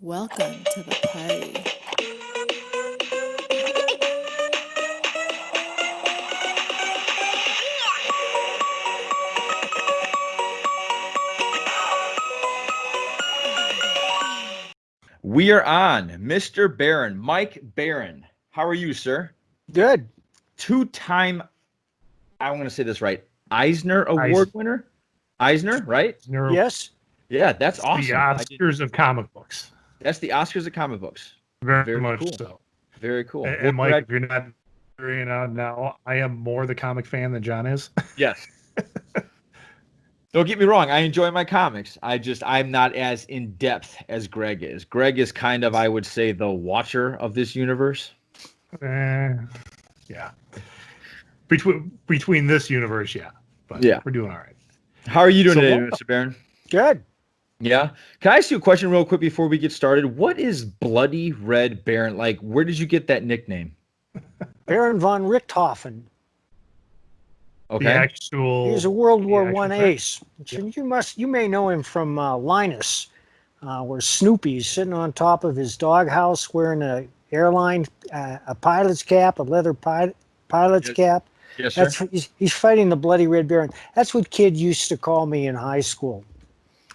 Welcome to the party. We are on Mr. Barron, Mike Barron. How are you, sir? Good. Two-time, I want to say this right, Eisner Award winner? Eisner, right? Yes. Yeah, that's awesome. The Oscars of comic books. That's the Oscars of comic books. Very much cool. so. Very cool. And Mike, if you're not figuring out now, I am more the comic fan than John is. Yes. Don't get me wrong. I enjoy my comics. I'm not as in depth as Greg is. Greg is kind of, I would say, the watcher of this universe. Yeah. Between this universe, yeah. But yeah, we're doing all right. How are you doing today, Mr. Barron? Good. Yeah. Can I ask you a question real quick before we get started? What is Bloody Red Baron? Like, where did you get that nickname? Baron von Richthofen. Okay. The actual. He's a World War I ace. You may know him from Linus, where Snoopy's sitting on top of his doghouse wearing a pilot's cap, a leather pilot's cap. Yes, sir. He's fighting the Bloody Red Baron. That's what kid used to call me in high school.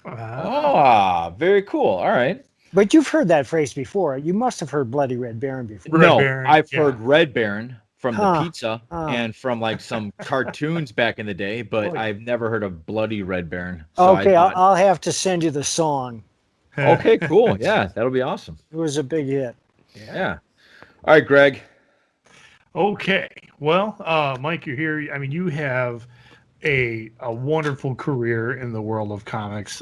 Very cool. All right. But you've heard that phrase before. You must have heard Bloody Red Baron before. I've heard Red Baron from the pizza and from like some cartoons back in the day, but I've never heard of Bloody Red Baron. So okay, I'll have to send you the song. Okay, cool. Yeah, that'll be awesome. It was a big hit. Yeah. All right, Greg. Okay. Well, Mike, you're here. I mean, you have a wonderful career in the world of comics.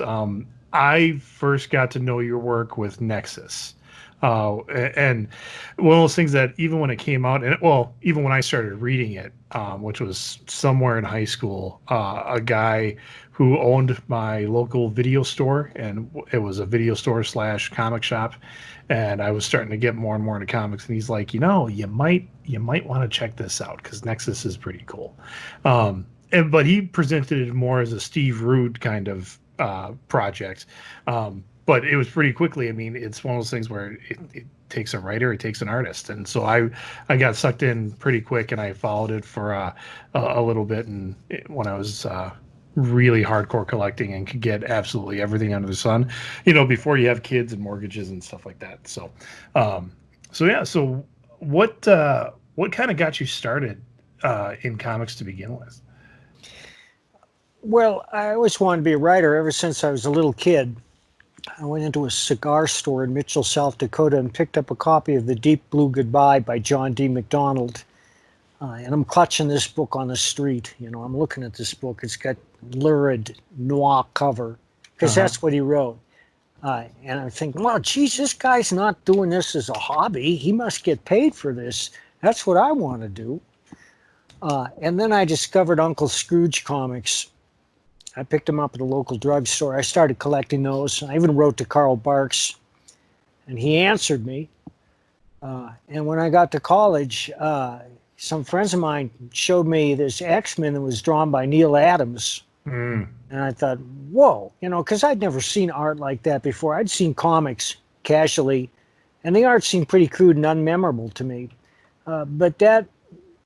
I first got to know your work with Nexus. And one of those things that even when it came out, even when I started reading it, which was somewhere in high school, a guy who owned my local video store, and it was a video store / comic shop, and I was starting to get more and more into comics, and he's like, you might want to check this out because Nexus is pretty cool. But he presented it more as a Steve Rude kind of project. But it was pretty quickly. I mean, it's one of those things where it takes a writer, it takes an artist. And so I got sucked in pretty quick, and I followed it for a little bit. And when I was really hardcore collecting and could get absolutely everything under the sun, before you have kids and mortgages and stuff like that. So, So what kind of got you started in comics to begin with? Well, I always wanted to be a writer ever since I was a little kid. I went into a cigar store in Mitchell, South Dakota, and picked up a copy of The Deep Blue Goodbye by John D. MacDonald. And I'm clutching this book on the street. I'm looking at this book. It's got lurid noir cover because that's what he wrote. And I'm thinking, well, geez, this guy's not doing this as a hobby. He must get paid for this. That's what I want to do. And then I discovered Uncle Scrooge comics. I picked them up at a local drugstore. I started collecting those. I even wrote to Carl Barks, and he answered me. And when I got to college, some friends of mine showed me this X-Men that was drawn by Neil Adams. And I thought, whoa, because I'd never seen art like that before. I'd seen comics casually, and the art seemed pretty crude and unmemorable to me. But that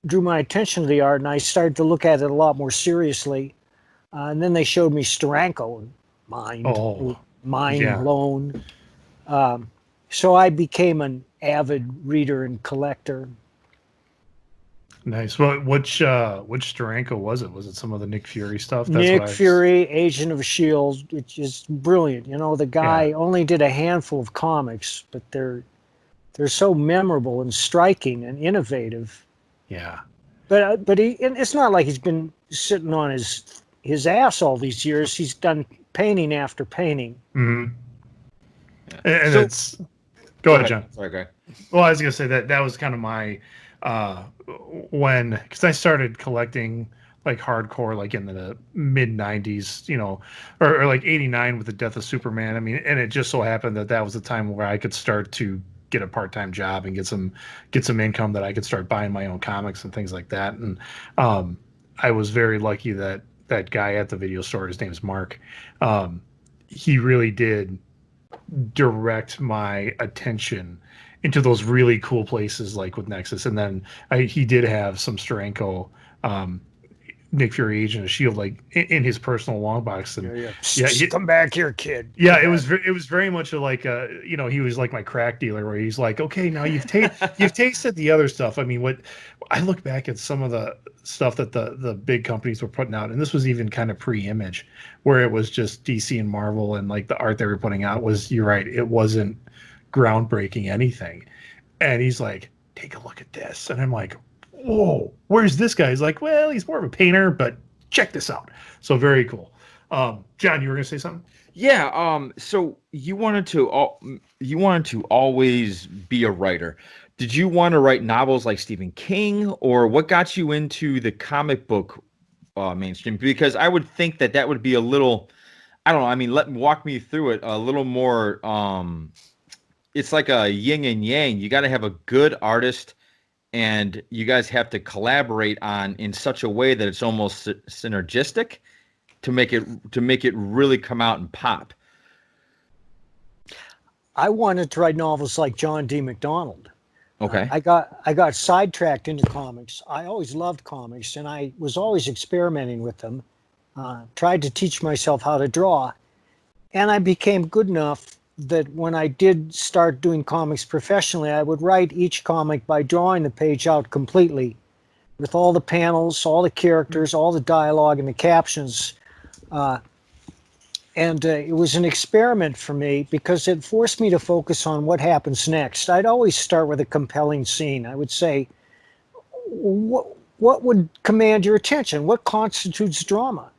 drew my attention to the art, and I started to look at it a lot more seriously. And then they showed me Steranko, and mind blown. So I became an avid reader and collector. Nice. Well, which Steranko was it? Was it some of the Nick Fury stuff? Nick Fury, Agent of S.H.I.E.L.D., which is brilliant. The guy only did a handful of comics, but they're so memorable and striking and innovative. Yeah. But it's not like he's been sitting on his ass all these years. He's done painting after painting. Mm-hmm. And it's go ahead, John. Sorry, Greg. Well, I was gonna say that was kind of my because I started collecting like hardcore like in the mid 90s, or like 89 with the death of Superman. I mean, and it just so happened that was the time where I could start to get a part-time job and get some income that I could start buying my own comics and things like that. And I was very lucky that guy at the video store, his name is Mark, he really did direct my attention into those really cool places like with Nexus. And then he did have some Steranko, Nick Fury Agent of Shield, like in his personal long box. And Come back here, kid. yeah, it was very much like he was like my crack dealer, where he's like, okay, now you've tasted the other stuff. I mean, what I look back at some of the stuff that the big companies were putting out, and this was even kind of pre-Image, where it was just DC and Marvel, and like the art they were putting out was, you're right, it wasn't groundbreaking anything. And he's like, take a look at this, and I'm like, whoa, where's this guy? He's like, well, he's more of a painter, but check this out. So very cool. John, you were gonna say something? Yeah. So you wanted to always be a writer. Did you want to write novels like Stephen King, or what got you into the comic book mainstream? Because I would think that would be a little, I don't know. I mean, walk me through it a little more. It's like a yin and yang. You got to have a good artist, and you guys have to collaborate in such a way that it's almost synergistic to make it really come out and pop. I wanted to write novels like John D. McDonald. Okay. I got sidetracked into comics. I always loved comics, and I was always experimenting with them. Tried to teach myself how to draw, and I became good enough that when I did start doing comics professionally, I would write each comic by drawing the page out completely, with all the panels, all the characters, all the dialogue, and the captions. And it was an experiment for me because it forced me to focus on what happens next. I'd always start with a compelling scene. I would say, what would command your attention? What constitutes drama?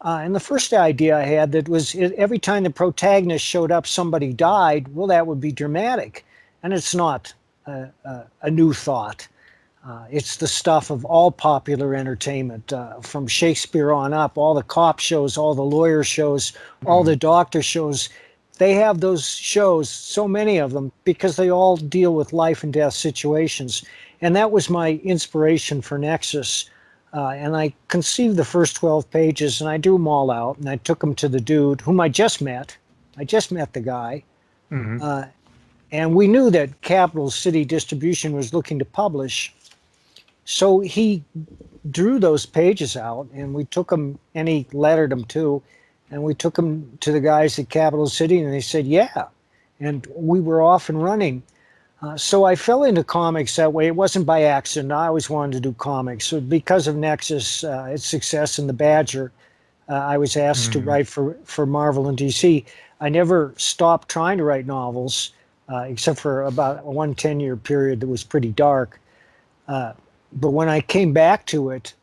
And the first idea I had that was every time the protagonist showed up, somebody died. Well, that would be dramatic. And it's not a new thought. It's the stuff of all popular entertainment, from Shakespeare on up, all the cop shows, all the lawyer shows, all the doctor shows. They have those shows, so many of them, because they all deal with life and death situations. And that was my inspiration for Nexus. And I conceived the first 12 pages, and I drew them all out, and I took them to the dude whom I just met. I just met the guy. Mm-hmm. And we knew that Capital City Distribution was looking to publish. So he drew those pages out, and we took them, and he lettered them too, and we took them to the guys at Capital City, and they said, yeah. And we were off and running. So I fell into comics that way. It wasn't by accident. I always wanted to do comics. So because of Nexus, its success in The Badger, I was asked to write for Marvel and DC. I never stopped trying to write novels, except for about one 10-year period that was pretty dark. But when I came back to it,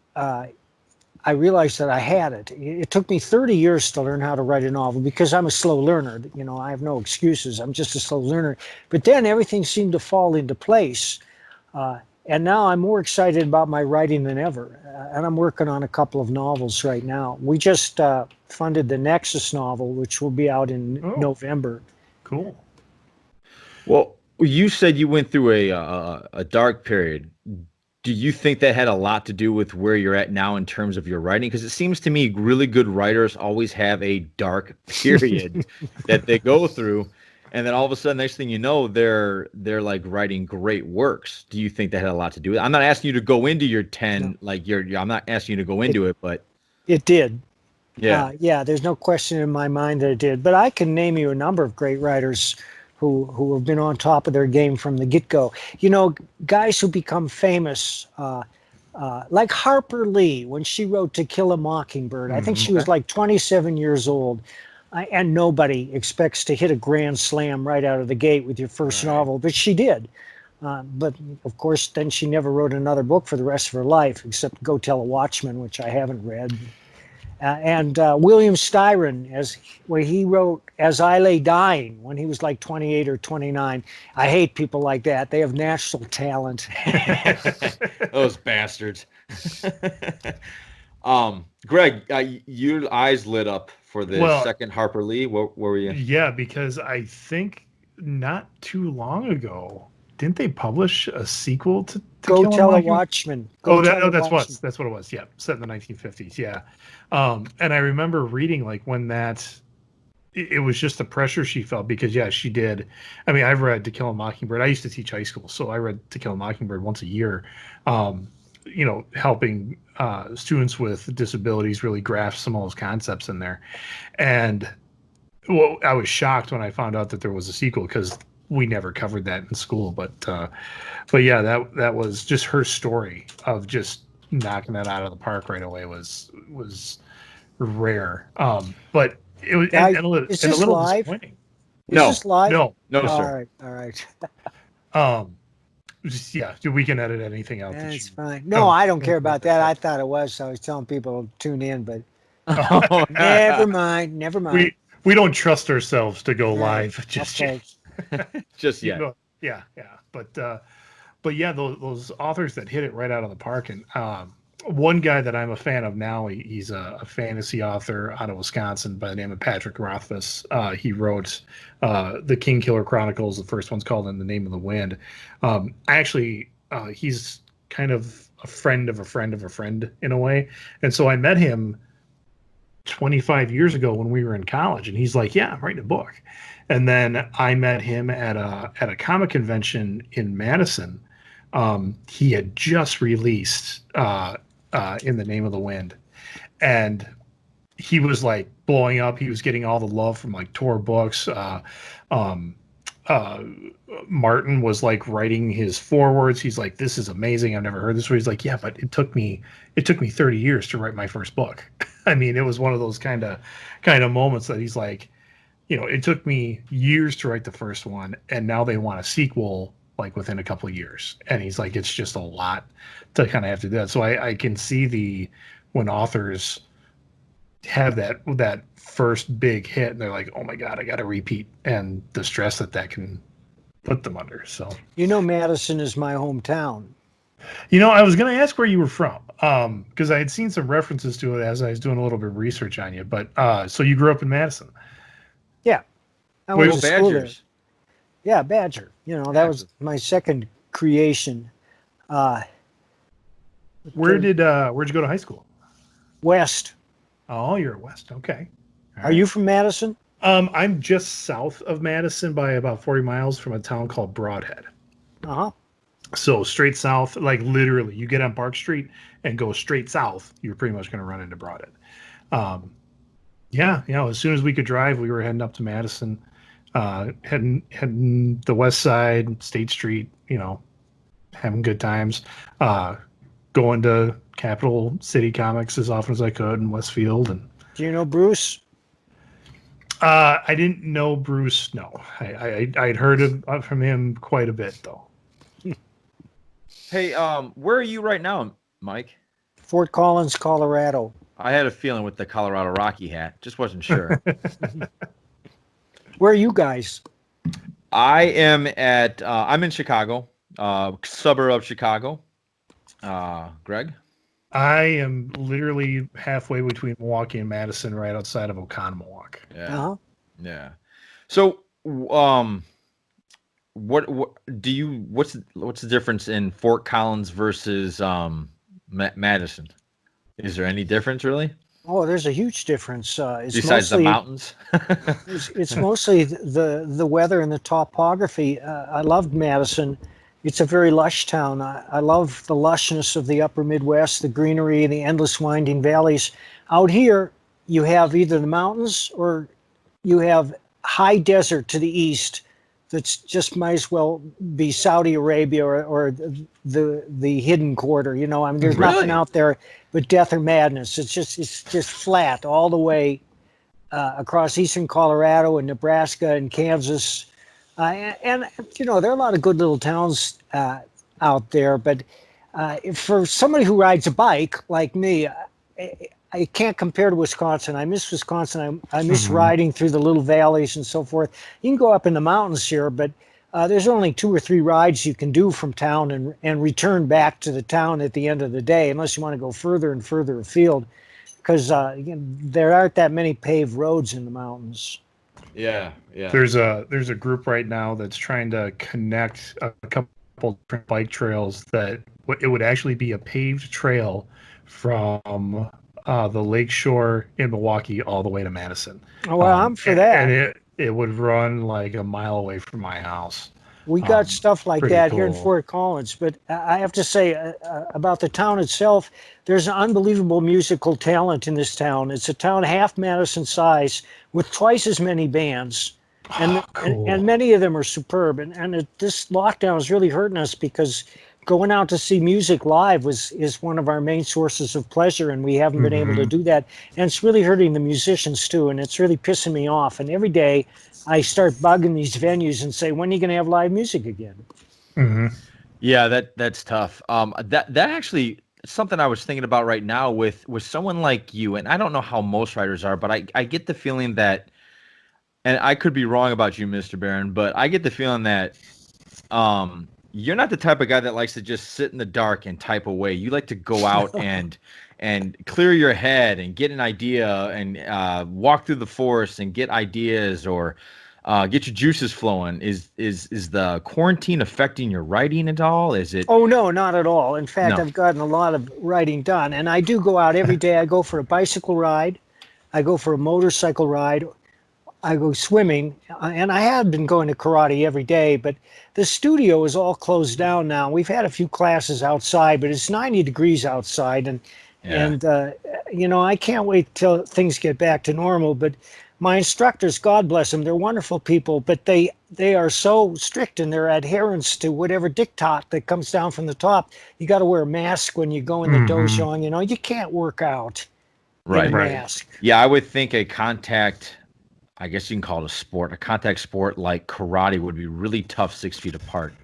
I realized that I had it. It took me 30 years to learn how to write a novel because I'm a slow learner. You know, I have no excuses. I'm just a slow learner. But then everything seemed to fall into place. And now I'm more excited about my writing than ever. And I'm working on a couple of novels right now. We just funded the Nexus novel, which will be out in November. Cool. Well, you said you went through a dark period. Do you think that had a lot to do with where you're at now in terms of your writing? Because it seems to me really good writers always have a dark period that they go through, and then all of a sudden, next thing you know, they're like writing great works. Do you think that had a lot to do with it? I'm not asking you to go into your 10, I'm not asking you to go into it, but it did. Yeah. Yeah, there's no question in my mind that it did. But I can name you a number of great writers who have been on top of their game from the get-go. You know, guys who become famous, like Harper Lee, when she wrote To Kill a Mockingbird. I think she was like 27 years old. And nobody expects to hit a grand slam right out of the gate with your first novel, but she did. But, of course, then she never wrote another book for the rest of her life, except Go Tell a Watchman, which I haven't read. And William Styron, where he wrote As I Lay Dying when he was like 28 or 29. I hate people like that. They have natural talent. Those bastards. Greg, your eyes lit up for the second Harper Lee. Where were you? Yeah, because I think not too long ago, didn't they publish a sequel to Go Tell a Watchman? That's what it was. Yeah, set in the 1950s. Yeah, and I remember reading like when that it was just the pressure she felt because, yeah, she did. I mean, I've read To Kill a Mockingbird. I used to teach high school, so I read To Kill a Mockingbird once a year, helping students with disabilities really grasp some of those concepts in there. And well, I was shocked when I found out that there was a sequel because we never covered that in school. But yeah, that was just her story of just knocking that out of the park right away was rare. But it was Guys, and is a this little live? disappointing. Is No, this live? No, no, All sir. right. yeah, we can edit anything out. That's You fine. No, I don't care put about that. I thought it was. So I was telling people to tune in, but Oh, never mind. Never mind. we don't trust ourselves to go Right. live just Okay. yet. just yet. Yeah. But yeah, those authors that hit it right out of the park. And one guy that I'm a fan of now, he's a fantasy author out of Wisconsin by the name of Patrick Rothfuss. He wrote the King Killer Chronicles. The first one's called In the Name of the Wind. He's kind of a friend of a friend of a friend in a way. And so I met him 25 years ago when we were in college, and he's like, yeah, I'm writing a book. And then I met him at a comic convention in Madison. He had just released In the Name of the Wind, and he was like blowing up. He was getting all the love from like Tor Books. Martin was like writing his forewords. He's like, this is amazing. I've never heard this. He's like, yeah, but it took me 30 years to write my first book. I mean, it was one of those kind of moments that he's like, it took me years to write the first one, and now they want a sequel like within a couple of years. And he's like, it's just a lot to kind of have to do that. So I can see when authors have that first big hit and they're like, oh my God, I got to repeat, and the stress that can put them under. So, Madison is my hometown. I was going to ask where you were from, because I had seen some references to it as I was doing a little bit of research on you. But so you grew up in Madison? Yeah. I went Go to school there. Badgers. Yeah, Badger. That was my second creation. Where'd you go to high school? West. Oh, you're at West. Okay. All Are right. you from Madison? I'm just south of Madison by about 40 miles from a town called Broadhead. Uh-huh. So straight south, like literally, you get on Park Street and go straight south, you're pretty much going to run into Broadhead. As soon as we could drive, we were heading up to Madison, heading the west side, State Street, having good times, going to Capital City Comics as often as I could in Westfield. And Do you know Bruce? I didn't know Bruce. No, I'd heard from him quite a bit though. Hey, where are you right now, Mike? Fort Collins, Colorado. I had a feeling with the Colorado Rocky hat. Just wasn't sure. Where are you guys? I am I'm in Chicago, suburb of Chicago. Greg? I am literally halfway between Milwaukee and Madison, right outside of Oconomowoc. Yeah. Uh-huh. Yeah. So, what's the difference in Fort Collins versus Madison? Is there any difference really? Oh, there's a huge difference. It's Besides mostly, the mountains? it's mostly the weather and the topography. I loved Madison. It's a very lush town. I love the lushness of the upper Midwest, the greenery, the endless winding valleys. Out here, you have either the mountains or you have high desert to the east that's just might as well be Saudi Arabia or the hidden quarter. There's nothing out there but death or madness. It's just flat all the way across eastern Colorado and Nebraska and Kansas. And there are a lot of good little towns out there, but for somebody who rides a bike like me, I can't compare to Wisconsin. I miss Wisconsin. I miss riding through the little valleys and so forth. You can go up in the mountains here, but there's only 2 or 3 rides you can do from town and return back to the town at the end of the day, unless you want to go further and further afield, because there aren't that many paved roads in the mountains. Yeah. There's a group right now that's trying to connect a couple different bike trails that it would actually be a paved trail from the Lakeshore in Milwaukee all the way to Madison. Oh, well, I'm for that. And it would run like a mile away from my house. We got stuff like pretty that here in cool. Fort Collins, but I have to say about the town itself, there's an unbelievable musical talent in this town. It's a town half Madison size with twice as many bands, and cool. and many of them are superb. And this lockdown is really hurting us because going out to see music live is one of our main sources of pleasure, and we haven't been able to do that. And it's really hurting the musicians too, and it's really pissing me off. And every day I start bugging these venues and say, when are you going to have live music again? Yeah, that's tough. That actually something I was thinking about right now with someone like you, and I don't know how most writers are, but I get the feeling that, and I could be wrong about you, Mr. Barron, but I get the feeling that you're not the type of guy that likes to just sit in the dark and type away. You like to go out and clear your head and get an idea and walk through the forest and get ideas or get your juices flowing. Is the quarantine affecting your writing at all? Is it? Oh, no, not at all. In fact, No. I've gotten a lot of writing done, and I do go out every day. I go for a bicycle ride. I go for a motorcycle ride. I go swimming, and I have been going to karate every day, but the studio is all closed down now. We've had a few classes outside, but it's 90 degrees outside, and I can't wait till things get back to normal. But my instructors, God bless them, they're wonderful people, but they are so strict in their adherence to whatever diktat that comes down from the top. You got to wear a mask when you go in the dojo. You can't work out in a mask. Yeah, I would think a contact, I guess you can call it a sport, a contact sport like karate would be really tough 6 feet apart.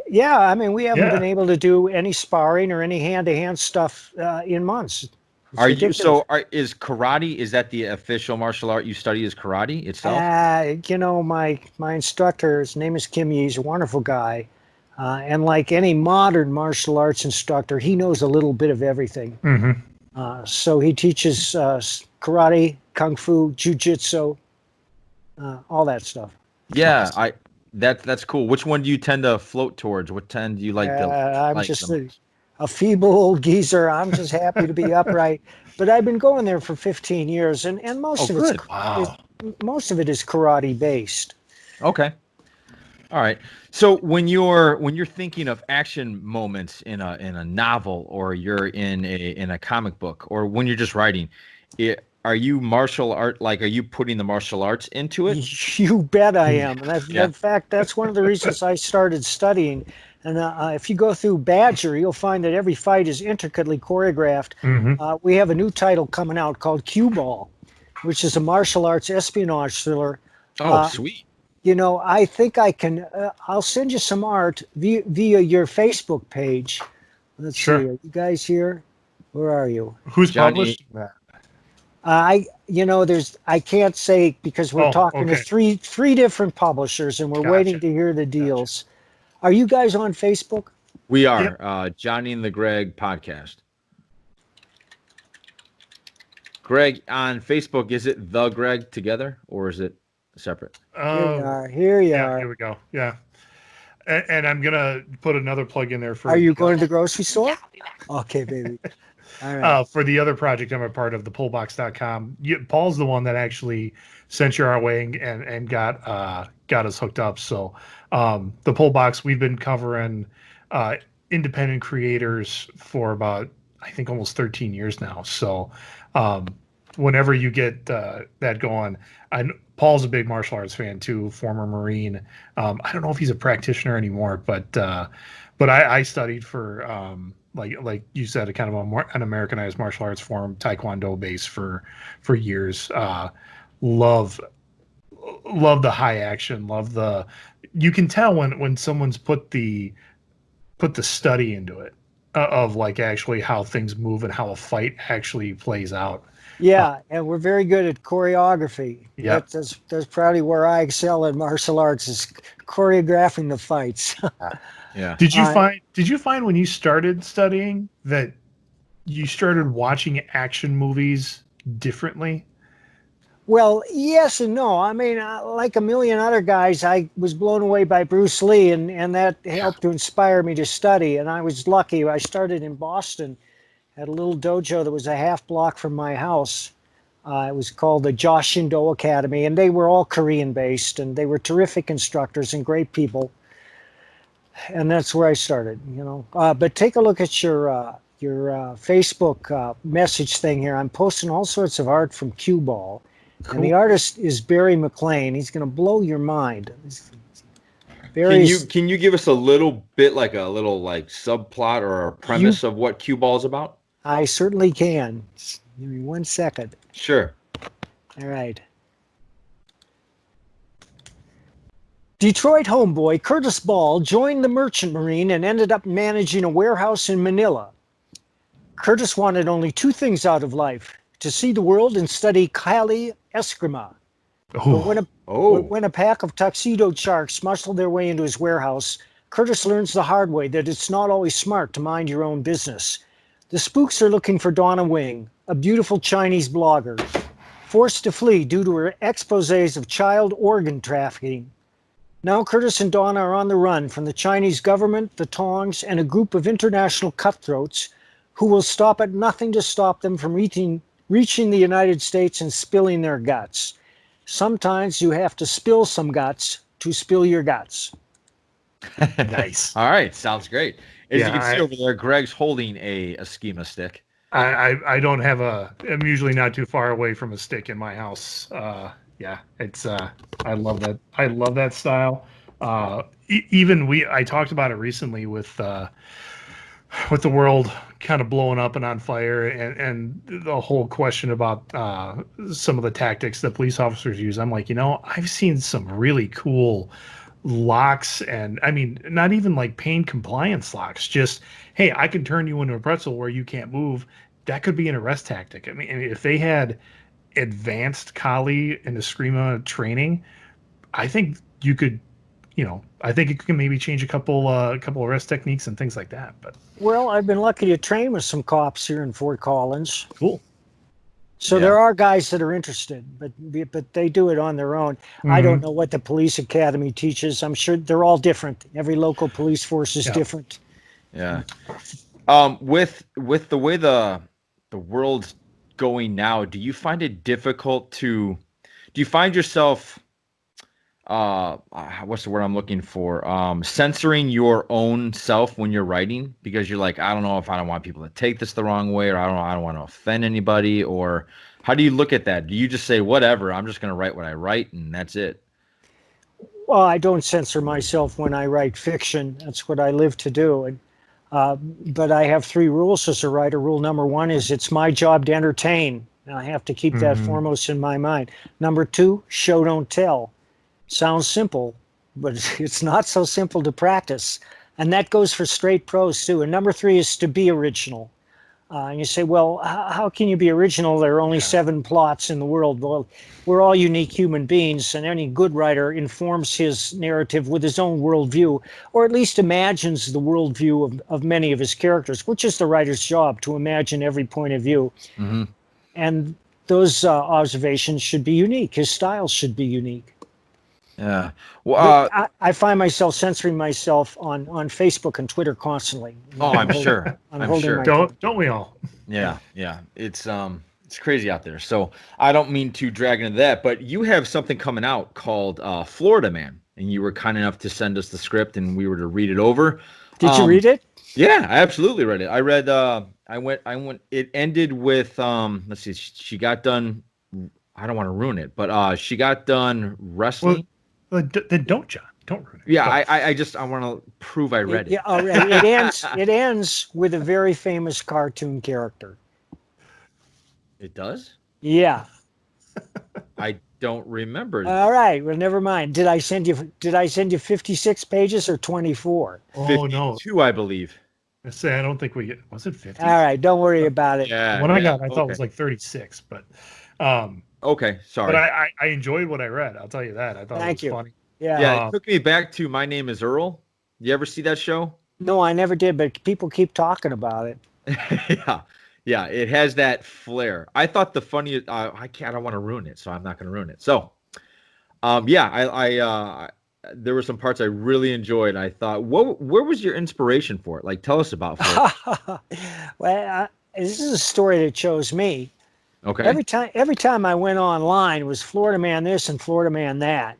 Yeah, I mean, we haven't been able to do any sparring or any hand-to-hand stuff in months. Is karate, is that the official martial art you study, is karate itself? My instructor, his name is Kim Yee, he's a wonderful guy. And like any modern martial arts instructor, he knows a little bit of everything. So he teaches karate, kung fu, jiu-jitsu, all that stuff. Yeah, that's cool. Which one do you tend to float towards? What tend do you like? I'm just a feeble old geezer. I'm just happy to be upright. But I've been going there for 15 years, and most of it is karate based. Okay. All right. So when you're thinking of action moments in a novel, or you're in a comic book, or when you're just writing, are you martial art? Like, are you putting the martial arts into it? You bet I am. And in fact, that's one of the reasons I started studying. And if you go through Badger, you'll find that every fight is intricately choreographed. We have a new title coming out called Cue Ball, which is a martial arts espionage thriller. Oh, sweet. I think I can. I'll send you some art via your Facebook page. Let's see. Are you guys here? Where are you? Who's Johnny? publishing that? I can't say because we're talking to three different publishers, and we're waiting to hear the deals. Are you guys on Facebook? We are. Johnny and the Greg podcast. Greg, on Facebook, is it the Greg together, or is it separate? Here you are. Here we go. Yeah. And I'm going to put another plug in there for. Are you going to the grocery store? Okay, baby. All right. For the other project I'm a part of, the pullbox.com. Paul's the one that actually sent you our way and got us hooked up. So the Pullbox, we've been covering independent creators for about, I think, almost 13 years now. So whenever you get that going, Paul's a big martial arts fan too, former Marine. I don't know if he's a practitioner anymore, but I studied for like you said, a kind of an Americanized martial arts form, Taekwondo base for years. Love the high action. You can tell when someone's put the study into it of like actually how things move and how a fight actually plays out. Yeah, and we're very good at choreography. Yeah, that's probably where I excel in martial arts, is choreographing the fights. Yeah. Did you find when you started studying that you started watching action movies differently? Well, yes and no. I mean, like a million other guys, I was blown away by Bruce Lee, and that helped to inspire me to study. And I was lucky. I started in Boston, had a little dojo that was a half block from my house. It was called the Josh Shindo Academy, and they were all Korean-based, and they were terrific instructors and great people. And that's where I started, you know. But take a look at your Facebook message thing here. I'm posting all sorts of art from Cue Ball. Cool. And the artist is Barry McLean. He's going to blow your mind. Barry's, Can you give us a little bit, like a little like subplot or a premise of what Cue Ball is about? I certainly can. Give me 1 second. Sure. All right. Detroit homeboy Curtis Ball joined the Merchant Marine and ended up managing a warehouse in Manila. Curtis wanted only two things out of life: to see the world and study Kali Eskrima. But when a pack of tuxedoed sharks muscle their way into his warehouse, Curtis learns the hard way that it's not always smart to mind your own business. The spooks are looking for Donna Wing, a beautiful Chinese blogger, forced to flee due to her exposés of child organ trafficking. Now Curtis and Donna are on the run from the Chinese government, the Tongs, and a group of international cutthroats who will stop at nothing to stop them from reaching the United States and spilling their guts. Sometimes you have to spill some guts to spill your guts. Nice. All right, sounds great. As Yeah, you can see over there, Greg's holding a schema stick. I don't have I'm usually not too far away from a stick in my house. Yeah, it's I love that. I love that style. I talked about it recently with the world kind of blowing up and on fire, and the whole question about some of the tactics that police officers use. I'm like, I've seen some really cool locks, and I mean, not even like pain compliance locks, just, hey, I can turn you into a pretzel where you can't move. That could be an arrest tactic. I mean, if they had advanced Kali and Eskrima training, I think you could, I think it can maybe change a couple arrest techniques and things like that. But well, I've been lucky to train with some cops here in Fort Collins. Cool. So there are guys that are interested, but they do it on their own. Mm-hmm. I don't know what the police academy teaches. I'm sure they're all different. Every local police force is different. Yeah. With the way the world's going now, do you find it difficult do you find yourself what's the word I'm looking for, censoring your own self when you're writing, because you're like, I don't know if I don't want people to take this the wrong way, or I don't want to offend anybody, or how do you look at that? Do you just say, whatever, I'm just going to write what I write and that's it? Well, I don't censor myself when I write fiction. That's what I live to do. And but I have three rules as a writer. Rule number one is it's my job to entertain, and I have to keep that foremost in my mind. Number two, show don't tell. Sounds simple, but it's not so simple to practice. And that goes for straight prose too. And number three is to be original. And you say, well, how can you be original? There are only 7 plots in the world. Well, we're all unique human beings, and any good writer informs his narrative with his own worldview, or at least imagines the worldview of many of his characters, which is the writer's job, to imagine every point of view. Mm-hmm. And those observations should be unique. His style should be unique. Yeah. Well, I find myself censoring myself on Facebook and Twitter constantly. Oh, I'm sure. I'm sure. Don't we all? Yeah. Yeah. It's crazy out there. So I don't mean to drag into that, but you have something coming out called Florida Man, and you were kind enough to send us the script, and we were to read it over. Did you read it? Yeah, I absolutely read it. I read. I went. It ended with. Let's see. She got done. I don't want to ruin it, but she got done wrestling. Well, then don't, John. Don't ruin it. Yeah, I want to prove I read it. Yeah, all right. It ends with a very famous cartoon character. It does? Yeah. I don't remember. All right. Well, never mind. Did I send you 56 pages or 24? Oh, 52, no. I believe. I say I don't think was it 50? All right, don't worry about it. Yeah. What I got, I thought it was like 36, but okay, sorry. But I enjoyed what I read. I'll tell you that. I thought it was funny. Yeah. It took me back to My Name is Earl. You ever see that show? No, I never did, but people keep talking about it. Yeah, it has that flair. I thought the funniest. I don't want to ruin it, so I'm not going to ruin it. So, there were some parts I really enjoyed. I thought, where was your inspiration for it? Like, tell us about it. Well, this is a story that chose me. Okay. Every time I went online, it was Florida man this and Florida man that.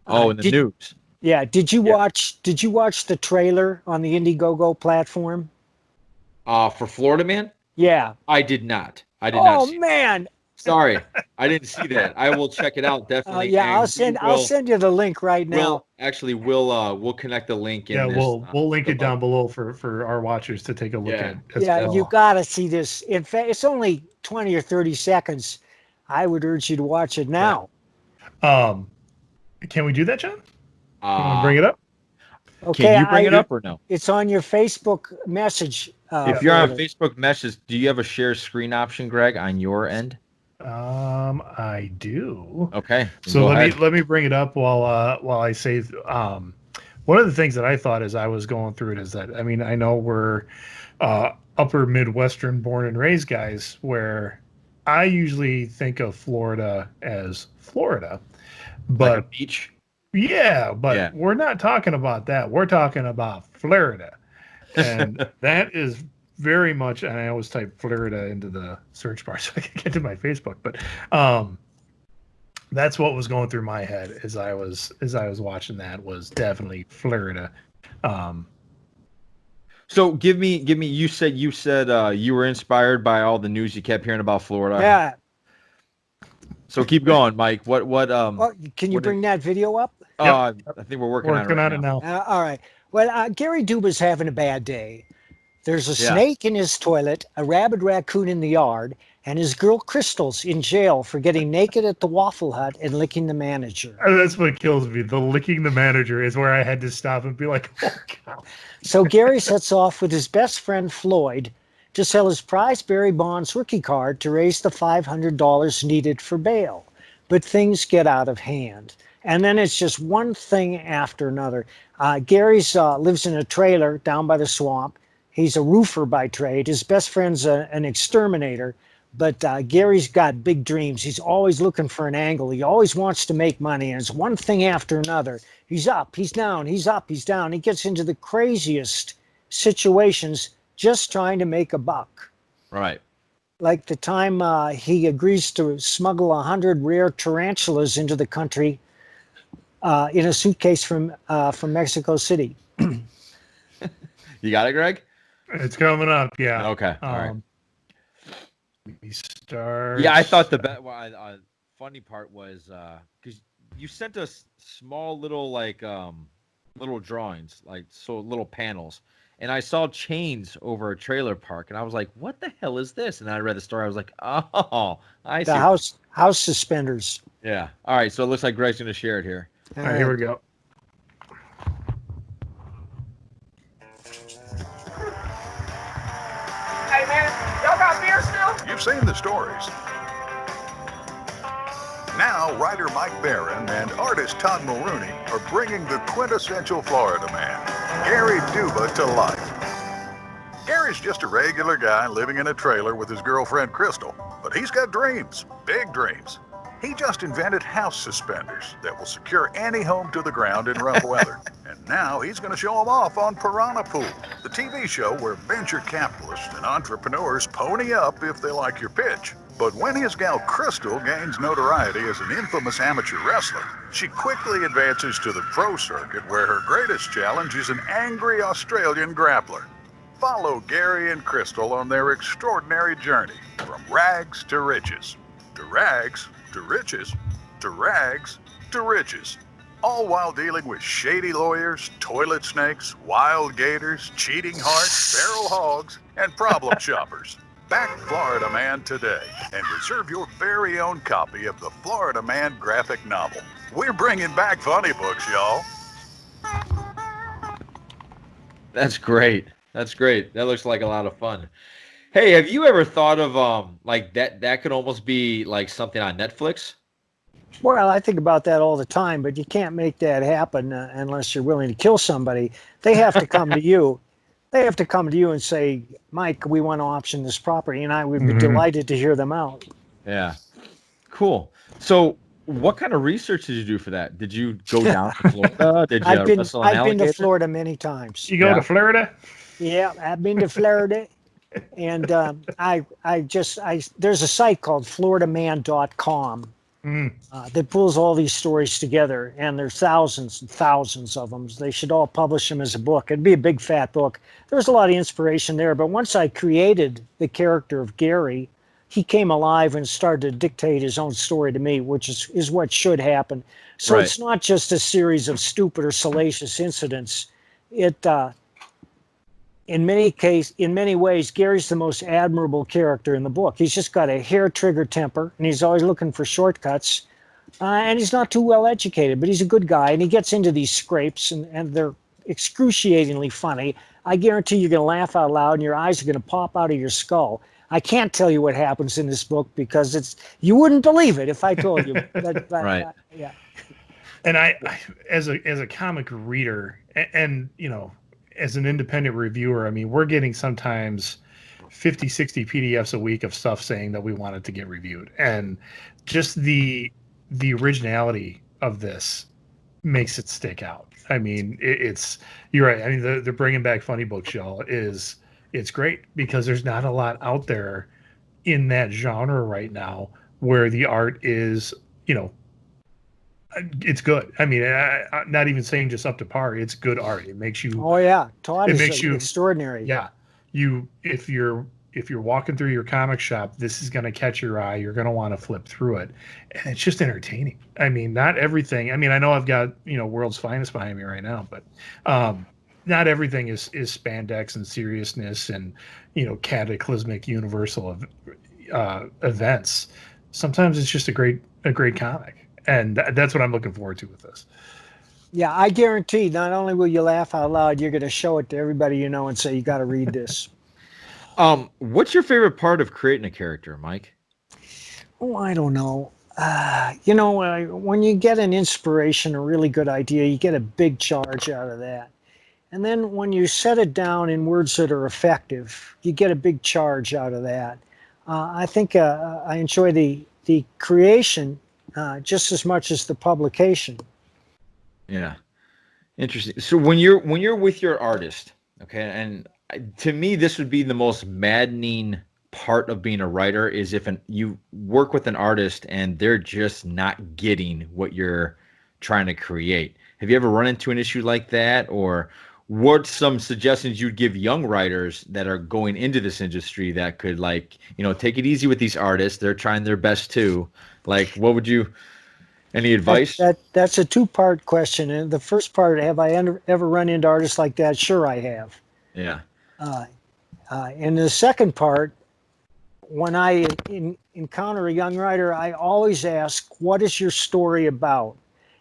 In the news. Yeah. Did you watch the trailer on the Indiegogo platform? For Florida Man? Yeah. I did not. I did not see man. Sorry, I didn't see that. I will check it out definitely. Yeah, and I'll send you the link right now. We'll connect the link in this. We'll link it down below for our watchers to take a look at. You gotta see this. In fact, it's only 20 or 30 seconds. I would urge you to watch it now. Can we do that, John? You want to bring it up? Okay, can you bring it up or no? It's on your Facebook message. If you're on Facebook message, do you have a share screen option, Greg, on your end? I do. Okay. So let me bring it up while I say one of the things that I thought as I was going through it is that, I mean, I know we're upper Midwestern born and raised guys, where I usually think of Florida as Florida, but like a beach. Yeah, but we're not talking about that. We're talking about Florida. And that is very much, and I always type Florida into the search bar so I can get to my Facebook, but that's what was going through my head as I was watching that, was definitely Florida. So give me you said you were inspired by all the news you kept hearing about Florida. Yeah. So keep going, Mike. What can you bring that video up? I think we're working on it now. All right. Well, Gary Duba's having a bad day. There's a snake in his toilet, a rabid raccoon in the yard, and his girl Crystal's in jail for getting naked at the Waffle Hut and licking the manager. That's what kills me. The licking the manager is where I had to stop and be like, oh, God. So Gary sets off with his best friend Floyd to sell his prize Barry Bonds rookie card to raise the $500 needed for bail. But things get out of hand. And then it's just one thing after another. Gary's lives in a trailer down by the swamp. He's a roofer by trade. His best friend's an exterminator. But Gary's got big dreams. He's always looking for an angle. He always wants to make money. And it's one thing after another. He's up, he's down, he's up, he's down. He gets into the craziest situations just trying to make a buck. Right. Like the time he agrees to smuggle 100 rare tarantulas into the country in a suitcase from Mexico City. You got it, Greg? It's coming up, yeah. Okay, all right. Let me start. Yeah, I thought the funny part was because you sent us small little little drawings, little panels, and I saw chains over a trailer park, and I was like, "What the hell is this?" And I read the story. I was like, "Oh, I see." The house suspenders. Yeah. All right. So it looks like Greg's going to share it here. All right, here we go. Hey man, y'all got beer still? You've seen the stories. Now, writer Mike Barron and artist Todd Mulrooney are bringing the quintessential Florida man, Gary Duba, to life. Gary's just a regular guy living in a trailer with his girlfriend Crystal, but he's got dreams, big dreams. He just invented house suspenders that will secure any home to the ground in rough weather. And now he's going to show them off on Piranha Pool, the TV show where venture capitalists and entrepreneurs pony up if they like your pitch. But when his gal Crystal gains notoriety as an infamous amateur wrestler, she quickly advances to the pro circuit where her greatest challenge is an angry Australian grappler. Follow Gary and Crystal on their extraordinary journey from rags to riches. To rags to riches, to rags to riches, all while dealing with shady lawyers, toilet snakes, wild gators, cheating hearts, feral hogs, and problem shoppers. Back Florida Man today and reserve your very own copy of the Florida Man graphic novel. We're bringing back funny books, y'all. That's great. That's great. That looks like a lot of fun. Hey, have you ever thought of that could almost be like something on Netflix? Well, I think about that all the time, but you can't make that happen unless you're willing to kill somebody. They have to come to you. They have to come to you and say, Mike, we want to option this property, and I would be delighted to hear them out. Yeah. Cool. So what kind of research did you do for that? Did you go down to Florida? Did you I've been to Florida many times. You go to Florida? Yeah, I've been to Florida. And there's a site called floridaman.com that pulls all these stories together, and there's thousands and thousands of them. They should all publish them as a book. It'd be a big fat book. There's a lot of inspiration there, but once I created the character of Gary, he came alive and started to dictate his own story to me, which is what should happen. So Right. it's not just a series of stupid or salacious incidents. In many ways, Gary's the most admirable character in the book. He's just got a hair trigger temper, and he's always looking for shortcuts. And he's not too well educated, but he's a good guy, and he gets into these scrapes, and they're excruciatingly funny. I guarantee you're going to laugh out loud, and your eyes are going to pop out of your skull. I can't tell you what happens in this book because you wouldn't believe it if I told you. But, Right. Yeah. And I as a comic reader, and as an independent reviewer, I mean, we're getting sometimes 50, 60 PDFs a week of stuff saying that we want it to get reviewed. And just the originality of this makes it stick out. I mean, you're right. I mean, the Bringing Back Funny Books, y'all, it's great because there's not a lot out there in that genre right now where the art is, it's good. I mean, I'm not even saying just up to par. It's good art. It makes you. Oh yeah, Todd It is makes you extraordinary. Yeah, if you're walking through your comic shop, this is going to catch your eye. You're going to want to flip through it, and it's just entertaining. I mean, not everything. I mean, I know I've got World's Finest behind me right now, but not everything is spandex and seriousness and cataclysmic universal events. Sometimes it's just a great comic. And that's what I'm looking forward to with this. Yeah, I guarantee not only will you laugh out loud, you're going to show it to everybody you know and say, you got to read this. What's your favorite part of creating a character, Mike? Oh, I don't know. When you get an inspiration, a really good idea, you get a big charge out of that. And then when you set it down in words that are effective, you get a big charge out of that. I think I enjoy the creation just as much as the publication. Yeah, interesting. So when you're with your artist, okay, and to me, this would be the most maddening part of being a writer is if you work with an artist and they're just not getting what you're trying to create. Have you ever run into an issue like that, or what's some suggestions you'd give young writers that are going into this industry that could take it easy with these artists? They're trying their best too. What would you? Any advice? That's a two-part question. And the first part, have I ever run into artists like that? Sure, I have. Yeah. And the second part, when I encounter a young writer, I always ask, what is your story about?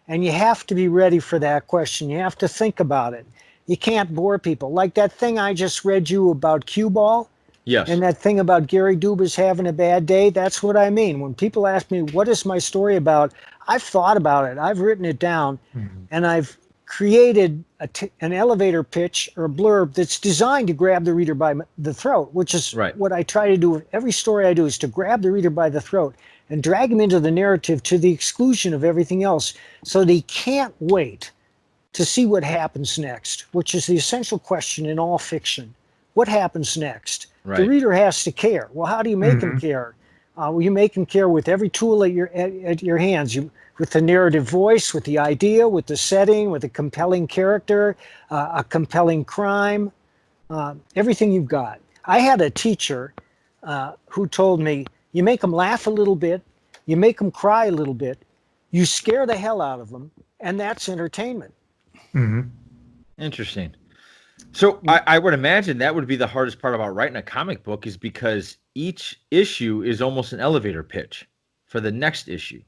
And you have to be ready for that question. You have to think about it. You can't bore people. Like that thing I just read you about cue ball. Yes. And that thing about Gary Dubas having a bad day, that's what I mean. When people ask me, what is my story about? I've thought about it. I've written it down, and I've created an elevator pitch or a blurb that's designed to grab the reader by the throat, which is what I try to do with every story I do, is to grab the reader by the throat and drag him into the narrative to the exclusion of everything else so that he can't wait to see what happens next, which is the essential question in all fiction. What happens next? Right. The reader has to care. Well, how do you make him care? Well, you make him care with every tool at your hands. With the narrative voice, with the idea, with the setting, with a compelling character, a compelling crime, everything you've got. I had a teacher who told me, you make them laugh a little bit, you make them cry a little bit, you scare the hell out of them, and that's entertainment. Interesting. So I would imagine that would be the hardest part about writing a comic book, is because each issue is almost an elevator pitch for the next issue,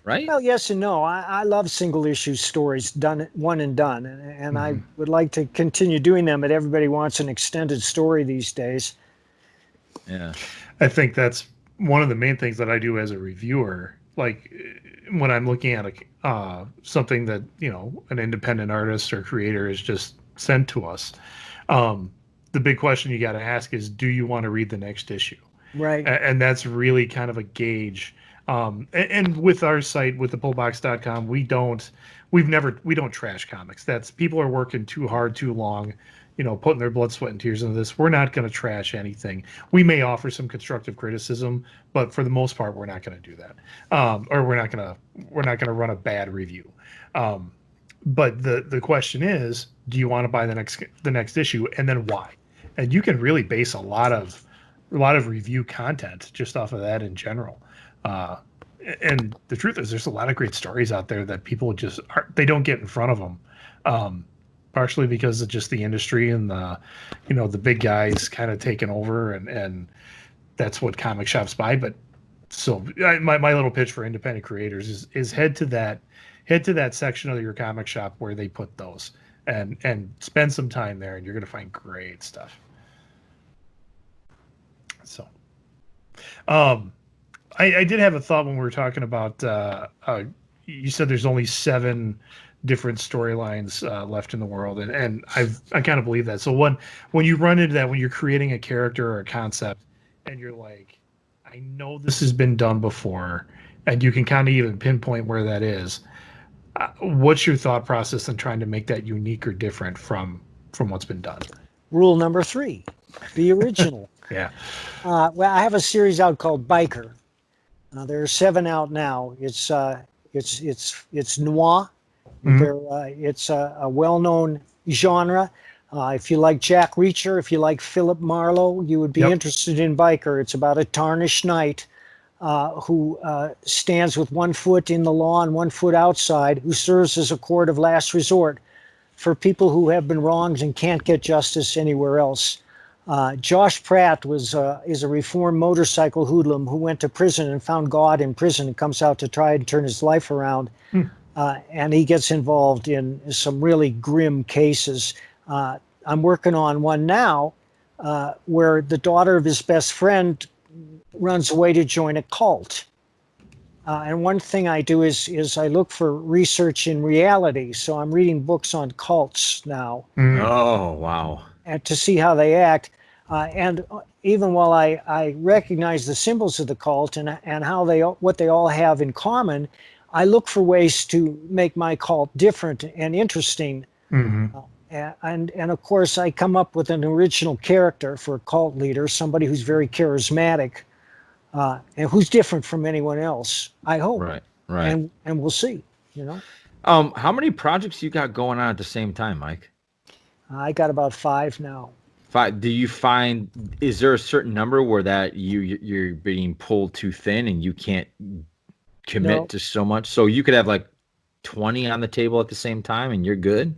right? Well, yes and no. I love single issue stories, done one and done, and I would like to continue doing them, but everybody wants an extended story these days. Yeah. I think that's one of the main things that I do as a reviewer. Like when I'm looking at something that, an independent artist or creator is just sent to us, the big question you got to ask is, do you want to read the next issue? Right. And that's really kind of a gauge. And with our site, with thepullbox.com, we don't trash comics. That's, people are working too hard, too long. putting their blood, sweat, and tears into this. We're not going to trash anything. We may offer some constructive criticism, but for the most part, we're not going to do that. Or we're not going to run a bad review. But the question is, do you want to buy the next issue, and then why? And you can really base a lot of review content just off of that in general. And the truth is, there's a lot of great stories out there that people just they don't get in front of them. Partially because of just the industry and the big guys kind of taking over, and that's what comic shops buy. But so my little pitch for independent creators is head to that section of your comic shop where they put those, and spend some time there, and you're going to find great stuff. So, I did have a thought when we were talking about. You said there's only 7 different storylines left in the world, and I kind of believe that. So when you run into that, when you're creating a character or a concept, and you're like, I know this has been done before, and you can kind of even pinpoint where that is. What's your thought process in trying to make that unique or different from what's been done? Rule number 3, be original. Yeah. Well, I have a series out called Biker. There are 7 out now. It's noir. It's a well-known genre. If you like Jack Reacher, if you like Philip Marlowe, you would be interested in Biker. It's about a tarnished knight who stands with one foot in the law and one foot outside, who serves as a court of last resort for people who have been wronged and can't get justice anywhere else. Josh Pratt is a reformed motorcycle hoodlum who went to prison and found God in prison and comes out to try and turn his life around. And he gets involved in some really grim cases. I'm working on one now where the daughter of his best friend runs away to join a cult. And one thing I do is I look for research in reality. So I'm reading books on cults now. Oh, wow. And to see how they act. And even while I recognize the symbols of the cult and how what they all have in common, I look for ways to make my cult different and interesting. And of course, I come up with an original character for a cult leader, somebody who's very charismatic and who's different from anyone else, I hope. Right. And we'll see, How many projects you got going on at the same time, Mike? I got about 5 now. 5. Do you find, is there a certain number where that you're being pulled too thin and you can't commit to so much? So you could have like 20 on the table at the same time and you're good?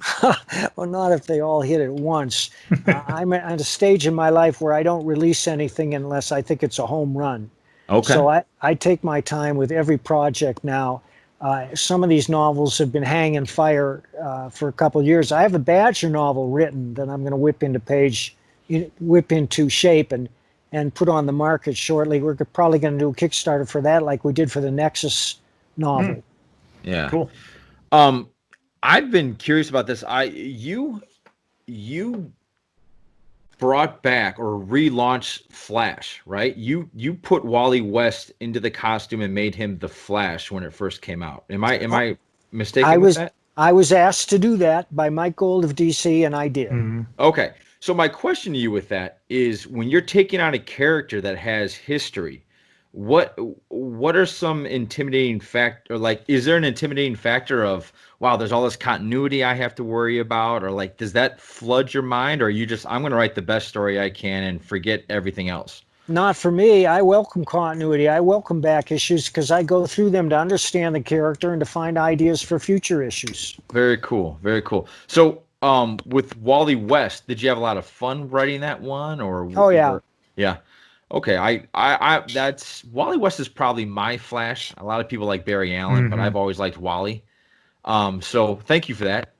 Well, not if they all hit at once. I'm at a stage in my life where I don't release anything unless I think it's a home run. Okay. So I take my time with every project now. Some of these novels have been hanging fire for a couple of years. I have a Badger novel written that I'm going to whip into shape and put on the market shortly. We're probably going to do a Kickstarter for that like we did for the Nexus novel. Yeah. Cool. I've been curious about this. You brought back or relaunched Flash, right? You put Wally West into the costume and made him the Flash when it first came out. Am I mistaken with that? I was asked to do that by Mike Gold of DC, and I did. Okay. So my question to you with that is, when you're taking on a character that has history, what are some intimidating factor? Like, is there an intimidating factor of, wow, there's all this continuity I have to worry about? Or like, does that flood your mind? Or are you just, I'm going to write the best story I can and forget everything else? Not for me. I welcome continuity. I welcome back issues because I go through them to understand the character and to find ideas for future issues. Very cool. Very cool. So, with Wally West, did you have a lot of fun writing that one? Or oh yeah, yeah. Okay, I that's Wally West is probably my Flash. A lot of people like Barry Allen, but I've always liked Wally. So thank you for that.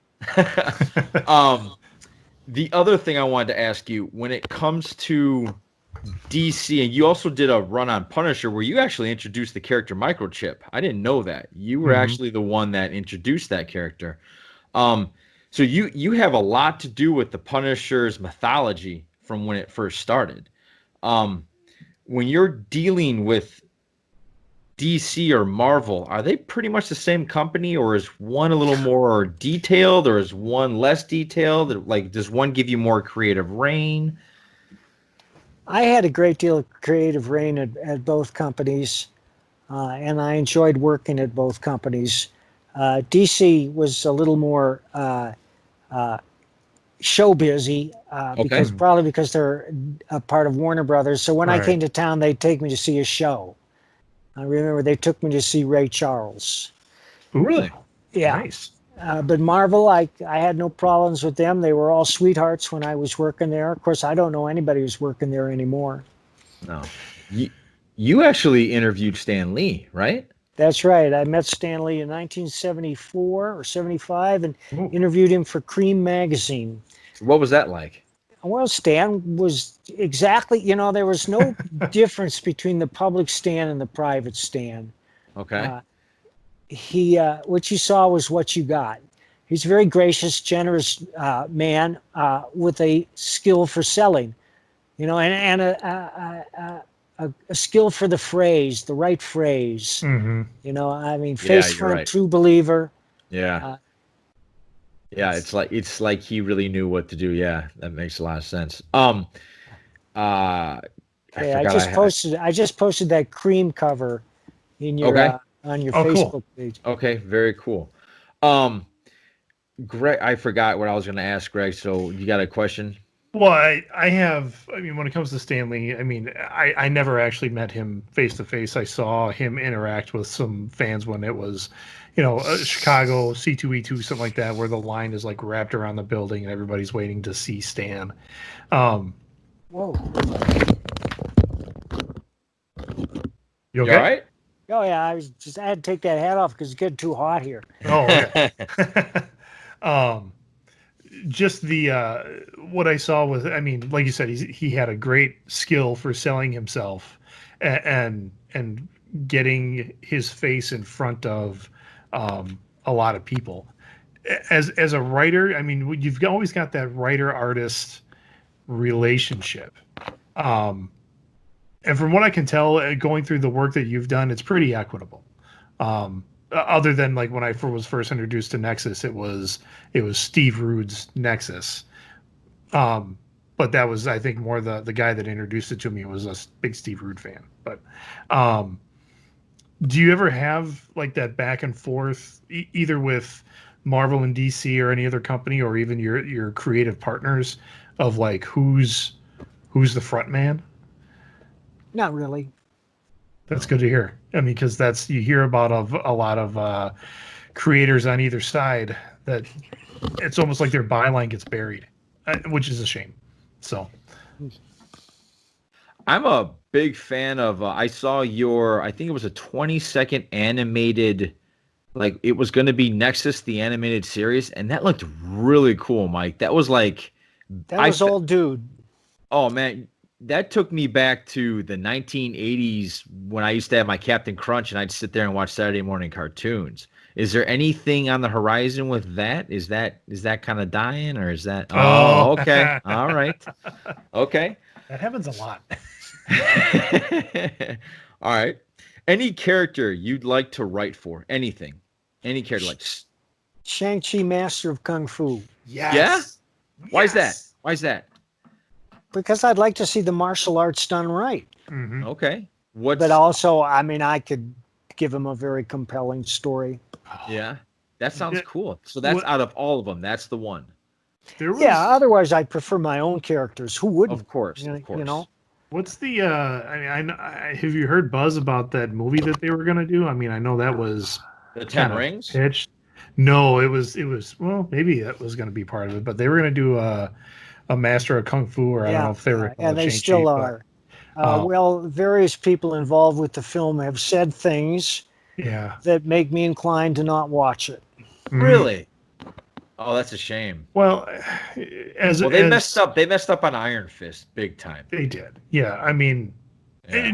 The other thing I wanted to ask you, when it comes to DC, and you also did a run on Punisher where you actually introduced the character Microchip. I didn't know that. You were actually the one that introduced that character. So you have a lot to do with the Punisher's mythology from when it first started. When you're dealing with DC or Marvel, are they pretty much the same company, or is one a little more detailed, or is one less detailed? Like, does one give you more creative reign? I had a great deal of creative reign at both companies, and I enjoyed working at both companies. DC was a little more show busy because probably because they're a part of Warner Brothers. So when I came to town, they'd take me to see a show. I remember they took me to see Ray Charles. Ooh, Really? Yeah. Nice. But Marvel, I had no problems with them. They were all sweethearts when I was working there. Of course, I don't know anybody who's working there anymore. No. You actually interviewed Stan Lee, right? That's right. I met Stan Lee in 1974 or 75 and interviewed him for Creem magazine. What was that like? Well, Stan was exactly, there was no difference between the public Stan and the private Stan. Okay. What you saw was what you got. He's a very gracious, generous man with a skill for selling, and a skill for the phrase, the right phrase. Mm-hmm. Face front, right. True believer. Yeah. It's like he really knew what to do. Yeah, that makes a lot of sense. I just posted that Creem cover in your on your Facebook page. Okay, very cool. Greg, I forgot what I was going to ask, Greg. So you got a question? Well, when it comes to Stan Lee, I never actually met him face to face. I saw him interact with some fans when it was, Chicago C2E2, something like that, where the line is like wrapped around the building and everybody's waiting to see Stan. Whoa. You okay? You all right? Oh yeah, I had to take that hat off because it's getting too hot here. Oh, okay. Just what I saw was, like you said, he had a great skill for selling himself and getting his face in front of a lot of people. As a writer, you've always got that writer-artist relationship. And from what I can tell, going through the work that you've done, it's pretty equitable. Other than like when I was first introduced to Nexus, it was Steve Rude's Nexus. But that was, I think, more the guy that introduced it to me was a big Steve Rude fan. But do you ever have like that back and forth, either with Marvel and DC or any other company, or even your creative partners, of like who's the front man? Not really. That's good to hear. Because you hear about a lot of creators on either side that it's almost like their byline gets buried, which is a shame. So, I'm a big fan of. I saw I think it was a 20-second animated, like it was going to be Nexus, the animated series, and that looked really cool, Mike. That was like old dude. Oh man. That took me back to the 1980s when I used to have my Captain Crunch and I'd sit there and watch Saturday morning cartoons. Is there anything on the horizon with that? Is that kind of dying, or is that? Oh, okay. All right. Okay. That happens a lot. All right. Any character you'd like to write for? Anything? Any character like Shang-Chi, Master of Kung Fu. Yes. Yeah? Why is that? Why is that? Because I'd like to see the martial arts done right. Mm-hmm. Okay. But also, I could give him a very compelling story. Yeah. That sounds cool. So that's out of all of them. That's the one. Otherwise, I prefer my own characters. Who wouldn't? Of course. What's the, have you heard buzz about that movie that they were going to do? I know that was The Ten Rings pitched. No, it was, well, maybe that was going to be part of it, but they were going to do a Master of Kung Fu, or I don't know if they were. And they still are. Well, various people involved with the film have said things that make me inclined to not watch it. Really? Oh, that's a shame. Well, they messed up. They messed up on Iron Fist big time. They did. Yeah.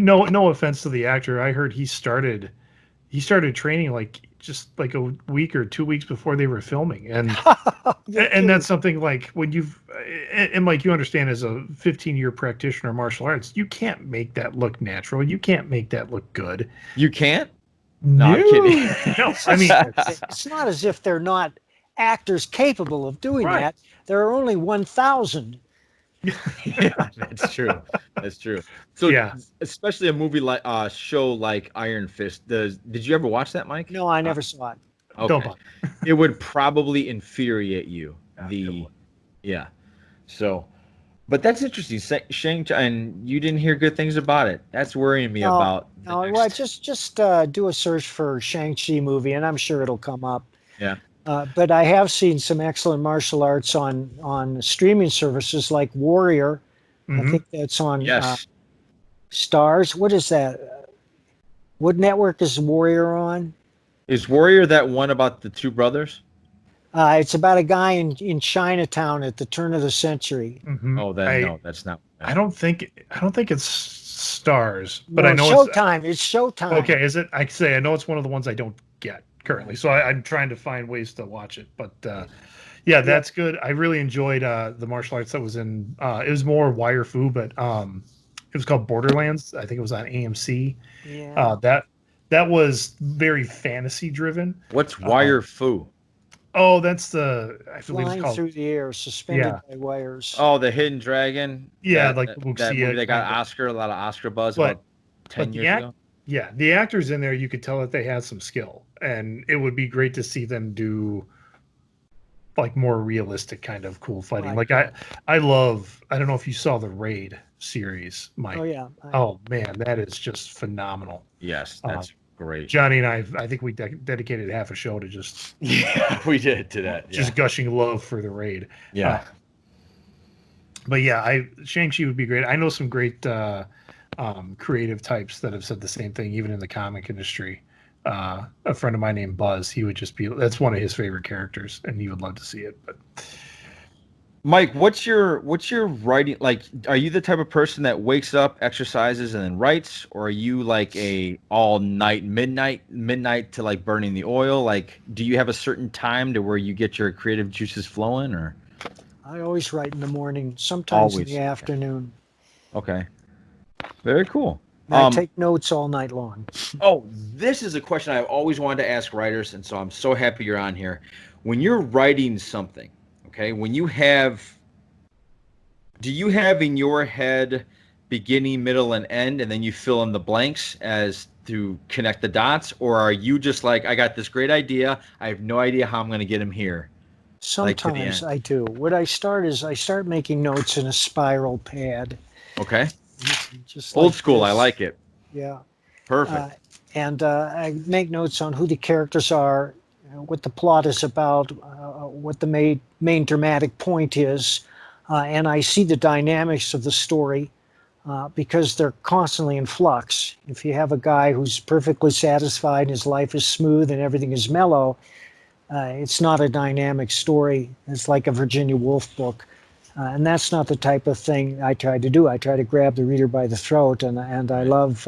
No offense to the actor. I heard he started training just like a week or 2 weeks before they were filming, and and that's something like when you've you understand, as a 15-year practitioner of martial arts, you can't make that look natural. You can't make that look good. You can't? No, I'm kidding. No, I mean, It's not as if they're not actors capable of doing Right. that. There are only 1,000. Yeah, that's true. That's true. So, Yeah. especially a movie like show like Iron Fist. Did you ever watch that, Mike? No, I never saw it. Okay. Don't bother. It would probably infuriate you. Yeah, it would. Yeah. So, but that's interesting. Shang, and you didn't hear good things about it. That's worrying me about. No, the well, next- just do a search for Shang-Chi movie, and I'm sure it'll come up. Yeah. But I have seen some excellent martial arts on streaming services like Warrior. I Mhm. think that's on Yes. Stars. What is that? What network is Warrior on? Is Warrior that one about the two brothers? It's about a guy in Chinatown at the turn of the century. Mhm. Oh, no, that's not. I don't think it's Stars, but No, I know Showtime. It's Showtime. Okay, is it? I know it's one of the ones I don't get currently, so I'm trying to find ways to watch it. But yeah, that's good. I really enjoyed the martial arts that was in. It was more wire fu, but it was called Borderlands. I think it was on AMC. Yeah. That was very fantasy driven. What's Wire Fu? Oh, that's the I believe it's Flying called. through the air, suspended Yeah. by wires. Oh, the Hidden Dragon. Yeah, that, like that, Wuxia, that movie that got kinda. a lot of Oscar buzz But- about 10 but the years ago. Yeah, the actors in there, you could tell that they had some skill, and it would be great to see them do like more realistic kind of cool fighting. Right. Like I love. I don't know if you saw the Raid series, Mike. Oh yeah. Oh man, that is just phenomenal. Yes, that's great. Johnny and I think we dedicated half a show to just Yeah, we did to that. Yeah. just gushing love for the Raid. yeah. But yeah, Shang-Chi would be great. I know some great creative types that have said the same thing, even in the comic industry. A friend of mine named Buzz, he would just be, that's one of his favorite characters, and he would love to see it. But Mike, what's your writing like? Are you the type of person that wakes up, exercises, and then writes, or are you like a all night, midnight to like burning the oil? Like, do you have a certain time to where you get your creative juices flowing, or? I always write in the morning, sometimes Always, in the afternoon. Okay, very cool. I take notes all night long. Oh, this is a question I've always wanted to ask writers, and so I'm so happy you're on here. When you're writing something, okay, do you have in your head beginning, middle, and end, and then you fill in the blanks as to connect the dots, or are you just like, I got this great idea, I have no idea how I'm going to get him here? Like to the Sometimes end. I do. What I start making notes in a spiral pad. Okay, Just old like school. I this. like it. Yeah. Perfect. And I make notes on who the characters are, what the plot is about, what the main dramatic point is, and I see the dynamics of the story because they're constantly in flux. If you have a guy who's perfectly satisfied and his life is smooth and everything is mellow, it's not a dynamic story. It's like a Virginia Woolf book. And that's not the type of thing I try to do. I try to grab the reader by the throat, and I love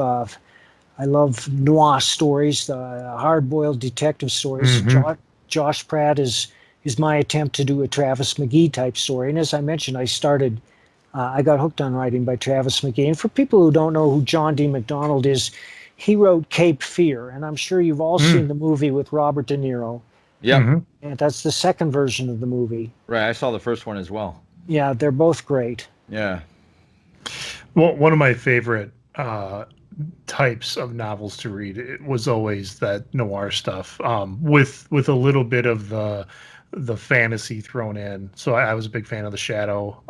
noir stories, hard-boiled detective stories. Mhm. Josh Pratt is my attempt to do a Travis McGee type story. And as I mentioned, I got hooked on writing by Travis McGee. And for people who don't know who John D. MacDonald is, he wrote Cape Fear, and I'm sure you've all seen the movie with Robert De Niro. Yeah, Mhm. And that's the second version of the movie. right. I saw the first one as well. Yeah, they're both great. Yeah. Well, one of my favorite types of novels to read, it was always that noir stuff, with a little bit of the fantasy thrown in. So I was a big fan of The Shadow.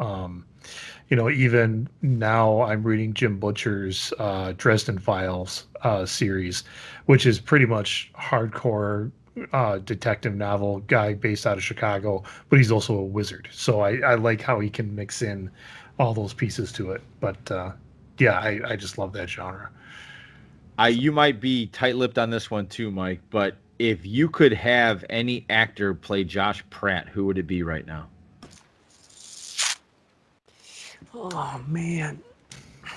Even now I'm reading Jim Butcher's Dresden Files series, which is pretty much hardcore detective novel guy based out of Chicago, but he's also a wizard. So I like how he can mix in all those pieces to it. But yeah, I just love that genre. You might be tight-lipped on this one too, Mike, but if you could have any actor play Josh Pratt, who would it be right now? Oh man,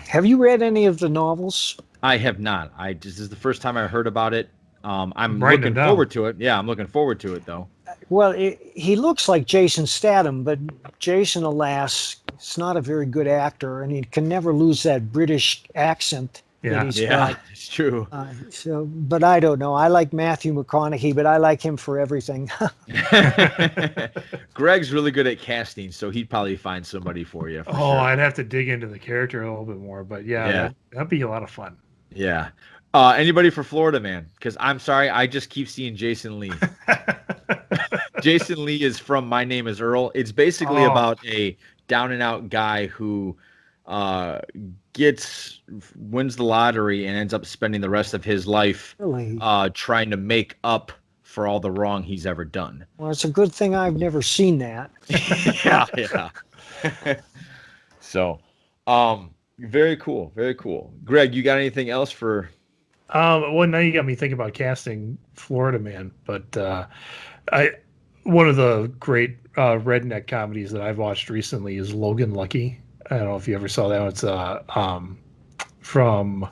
have you read any of the novels? I have not. This is the first time I heard about it. I'm Writing looking it down. forward to it. Yeah, I'm looking forward to it though. Well, he looks like Jason Statham, but Jason, alas, is not a very good actor, and he can never lose that British accent Yeah. he's Yeah, got. it's true. But I don't know. I like Matthew McConaughey, but I like him for everything. Greg's really good at casting, so he'd probably find somebody for you. For Oh, sure. I'd have to dig into the character a little bit more, but yeah, Yeah. that'd be a lot of fun. Yeah. Anybody for Florida Man? Because I'm sorry, I just keep seeing Jason Lee. Jason Lee is from My Name Is Earl. It's basically about a down and out guy who wins the lottery and ends up spending the rest of his life Really? trying to make up for all the wrong he's ever done. Well, it's a good thing I've never seen that. Yeah. So, very cool. Very cool. Greg, you got anything else for? Well, now you got me thinking about casting Florida Man, but one of the great redneck comedies that I've watched recently is Logan Lucky. I don't know if you ever saw that one. It's from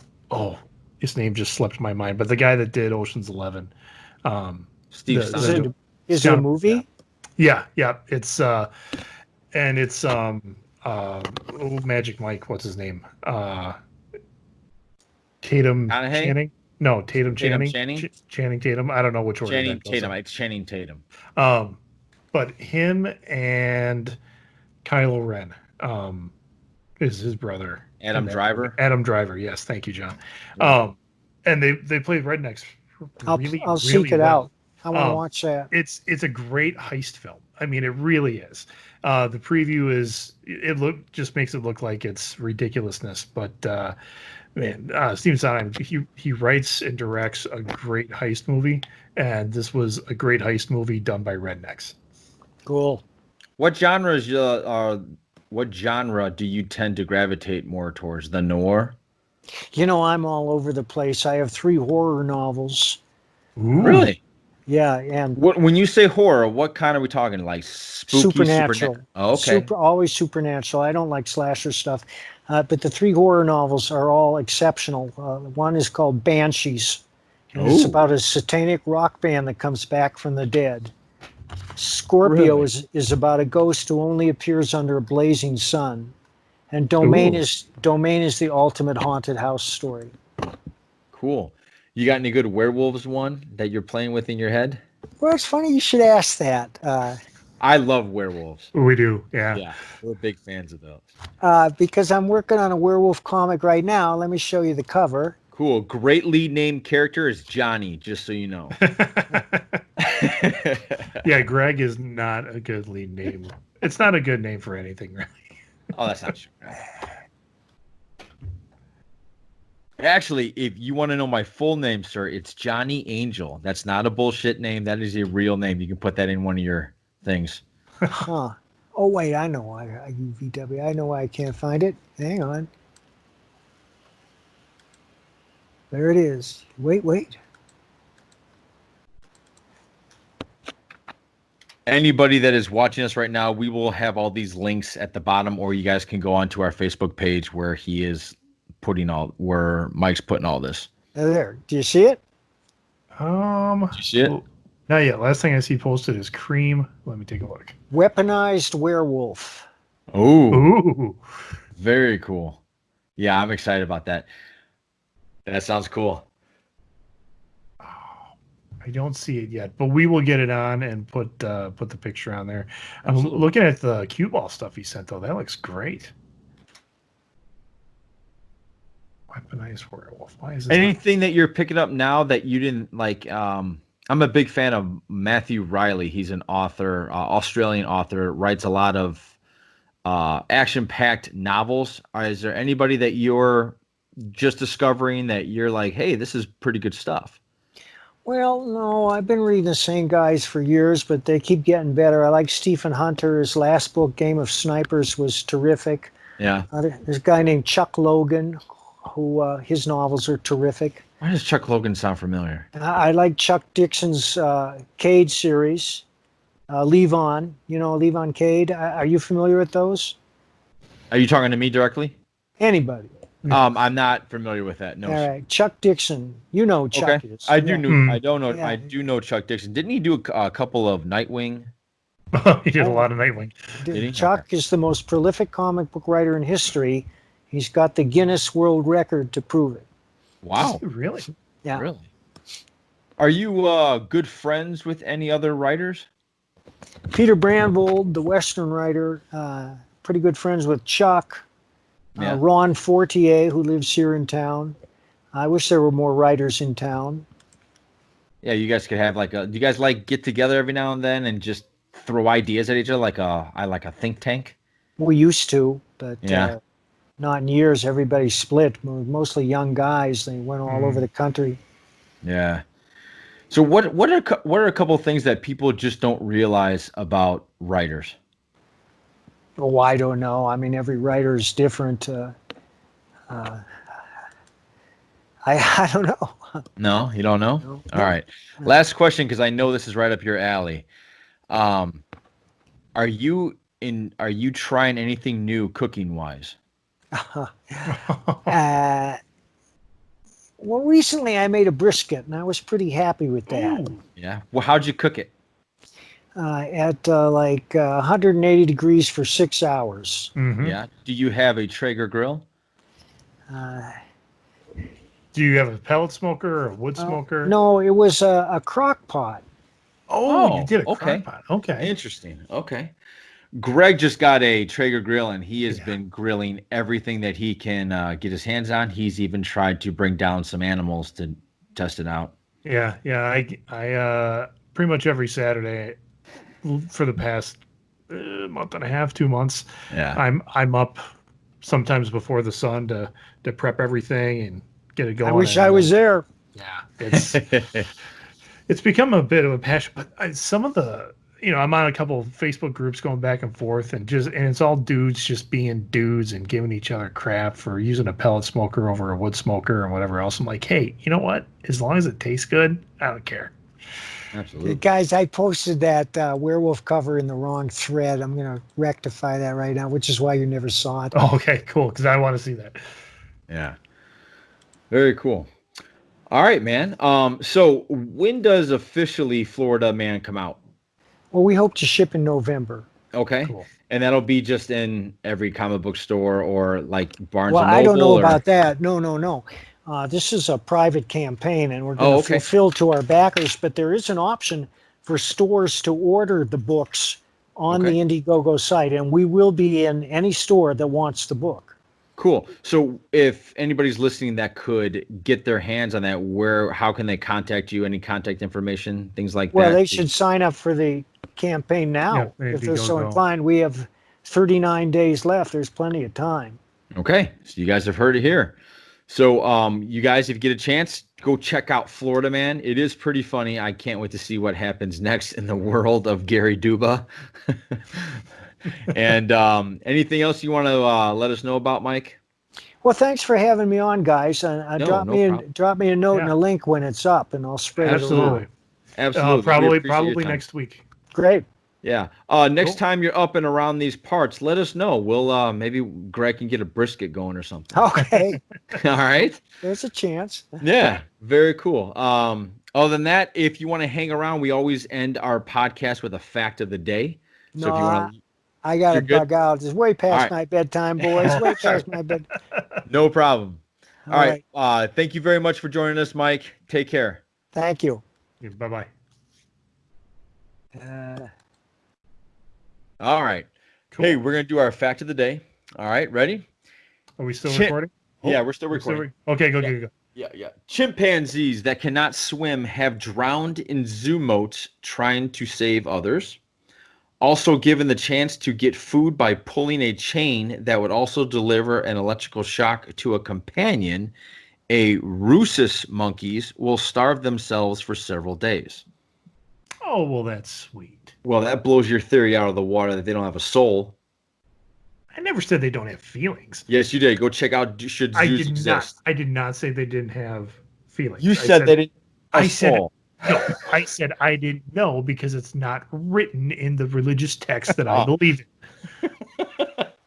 his name just slipped my mind, but the guy that did Ocean's 11. Steve Is Stein. it a movie? Yeah. It's Magic Mike, what's his name? Tatum McConaughey? Channing? No, Tatum Channing. Channing? Channing Tatum. I don't know which order Channing that goes Tatum. in. It's Channing Tatum. But him and Kylo Ren is his brother. Adam Driver? Adam Driver, yes. Thank you, John. And they played rednecks really, I'll really seek it well. out. I want to watch that. It's a great heist film. I mean, it really is. The preview just makes it look like it's ridiculousness, but man, Steven Sondheim, he writes and directs a great heist movie, and this was a great heist movie done by rednecks. Cool. What genre do you tend to gravitate more towards? The noir? I'm all over the place. I have 3 horror novels. Ooh. Really? Yeah, and When you say horror, what kind are we talking? Like spooky, supernatural. Oh, okay. Always supernatural. I don't like slasher stuff. But the 3 horror novels are all exceptional. One is called Banshees. And it's about a satanic rock band that comes back from the dead. Skorpio Really? is about a ghost who only appears under a blazing sun. And Domain is the ultimate haunted house story. Cool. You got any good werewolves one that you're playing with in your head? Well, it's funny you should ask that. I love werewolves. We do, yeah. Yeah, we're big fans of those. Because I'm working on a werewolf comic right now. Let me show you the cover. Cool. Great lead name character is Johnny, just so you know. Yeah, Greg is not a good lead name. It's not a good name for anything, really. Oh, that's not true. Actually, if you want to know my full name, sir, it's Johnny Angel. That's not a bullshit name. That is a real name. You can put that in one of your things. Huh. Oh, wait, I know why. UVW. I know why I can't find it. Hang on. There it is. Wait. Anybody that is watching us right now, we will have all these links at the bottom, or you guys can go onto our Facebook page where where Mike's putting all this. There. Do you see it? Did you see it? Not yet. Last thing I see posted is Creem. Let me take a look. Weaponized werewolf. Oh, Ooh. very cool. Yeah, I'm excited about that. That sounds cool. I don't see it yet, but we will get it on and put the picture on there. Absolutely. I'm looking at the cue ball stuff he sent, though. That looks great. Weaponized werewolf. Why is this Anything that you're picking up now that you didn't like? I'm a big fan of Matthew Riley. He's an author, Australian author, writes a lot of action-packed novels. Is there anybody that you're just discovering that you're like, hey, this is pretty good stuff? Well, no, I've been reading the same guys for years, but they keep getting better. I like Stephen Hunter. His last book, Game of Snipers, was terrific. Yeah. There's a guy named Chuck Logan, who his novels are terrific. Why does Chuck Logan sound familiar? I like Chuck Dixon's Cade series. Levon, Levon Cade. Are you familiar with those? Are you talking to me directly? Anybody? I'm not familiar with that. No. All right, Chuck Dixon. You know Chuck Okay. is. I do know. Hmm. I don't know. Yeah. I do know Chuck Dixon. Didn't he do a couple of Nightwing? He did a lot of Nightwing. Did he? Chuck is the most prolific comic book writer in history. He's got the Guinness World Record to prove it. Wow. Really? Yeah. Really? Are you good friends with any other writers? Peter Brandvold, the Western writer, pretty good friends with Chuck. Yeah. Ron Fortier, who lives here in town. I wish there were more writers in town. Yeah, you guys could have do you guys like get together every now and then and just throw ideas at each other like a think tank? We used to, but Yeah. not in years. Everybody split. Mostly young guys. They went all over the country. Yeah. So what are a couple of things that people just don't realize about writers? Oh, I don't know. I mean, every writer is different. I don't know. No, you don't know? No. All right. Last question, because I know this is right up your alley. Are you trying anything new cooking wise? Well, recently I made a brisket, and I was pretty happy with that. Ooh. Yeah. Well, how'd you cook it? At 180 degrees for 6 hours. Mhm. Yeah. Do you have a Traeger grill? Do you have a pellet smoker or a wood smoker? No, it was a crock pot. Oh, you did a okay. crock pot. Okay. Interesting. Okay. Greg just got a Traeger grill, and he has been grilling everything that he can get his hands on. He's even tried to bring down some animals to test it out. Yeah. I pretty much every Saturday for the past month and a half, 2 months. Yeah. I'm up sometimes before the sun to prep everything and get it going. I wish I was there. Yeah, it's become a bit of a passion. But some of the, I'm on a couple of Facebook groups going back and forth, and it's all dudes just being dudes and giving each other crap for using a pellet smoker over a wood smoker and whatever else. I'm like, hey, you know what? As long as it tastes good, I don't care. Absolutely. Guys, I posted that werewolf cover in the wrong thread. I'm going to rectify that right now, which is why you never saw it. Oh, okay, cool, because I want to see that. Yeah. Very cool. All right, man. So when does officially Florida Man come out? Well, we hope to ship in November. Okay. Cool. And that'll be just in every comic book store or like Barnes Well, and Noble? I don't know or... about that. No. This is a private campaign, and we're going to fulfill to our backers. But there is an option for stores to order the books on the Indiegogo site, and we will be in any store that wants the book. Cool. So if anybody's listening that could get their hands on that, how can they contact you? Any contact information, things like that? Well, they should sign up for the campaign now if they're so inclined. We have 39 days left. There's plenty of time. Okay. So you guys have heard it here. So you guys, if you get a chance, go check out Florida Man. It is pretty funny. I can't wait to see what happens next in the world of Gary Duba. And anything else you want to let us know about, Mike? Well, thanks for having me on, guys. Drop me a note and a link when it's up, and I'll spread it around. Absolutely. Probably next week. Great. Yeah. Next time you're up and around these parts, let us know. We'll maybe Greg can get a brisket going or something. Okay. All right. There's a chance. Yeah. Very cool. Other than that, if you want to hang around, we always end our podcast with a fact of the day. So if you want to, I got to bug out. It's way past my bedtime, boys. Way past my bed. No problem. All right. Thank you very much for joining us, Mike. Take care. Thank you. Yeah, bye-bye. All right. Cool. Hey, we're going to do our fact of the day. All right. Ready? Are we still recording? Yeah, we're still recording. Okay, go. Yeah. Chimpanzees that cannot swim have drowned in zoo moats trying to save others. Also given the chance to get food by pulling a chain that would also deliver an electrical shock to a companion, rhesus monkeys will starve themselves for several days. Oh, well, that's sweet. Well, that blows your theory out of the water that they don't have a soul. I never said they don't have feelings. Yes, you did. Go check out Should Zoos Exist. I did not say they didn't have feelings. You said they didn't have a soul. No, I said I didn't know because it's not written in the religious text that I believe in.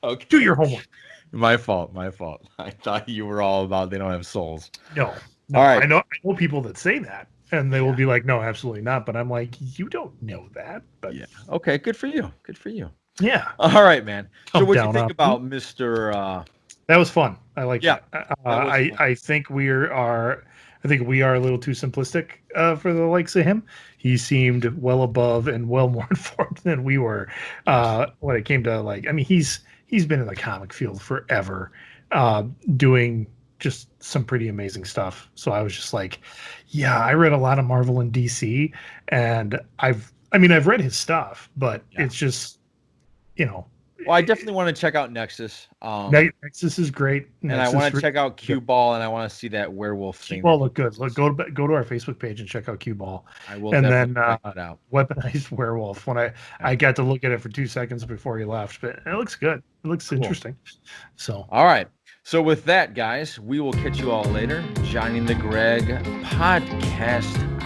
Okay. Do your homework. My fault. I thought you were all about they don't have souls. No. All right. I know people that say that, and they will be like, no, absolutely not. But I'm like, you don't know that. But yeah. Okay. Good for you. Yeah. All right, man. So what do you think up. about Mr. That was fun. I like Yeah, that. that was fun. I think we are a little too simplistic for the likes of him. He seemed well above and well more informed than we were when it came to like. I mean, he's been in the comic field forever, doing just some pretty amazing stuff. So I was just like, yeah, I read a lot of Marvel and DC, and I've read his stuff, but it's just, you know. Well, I definitely want to check out Nexus. Nexus is great. And I want to check out Cue Ball, and I want to see that werewolf thing. Cue Ball look good. Look, go to our Facebook page and check out Cue Ball. I will. And then check that out. Weaponized Werewolf. When I got to look at it for 2 seconds before he left, but it looks good. It looks interesting. So all right. So with that, guys, we will catch you all later. Johnny and the Greg podcast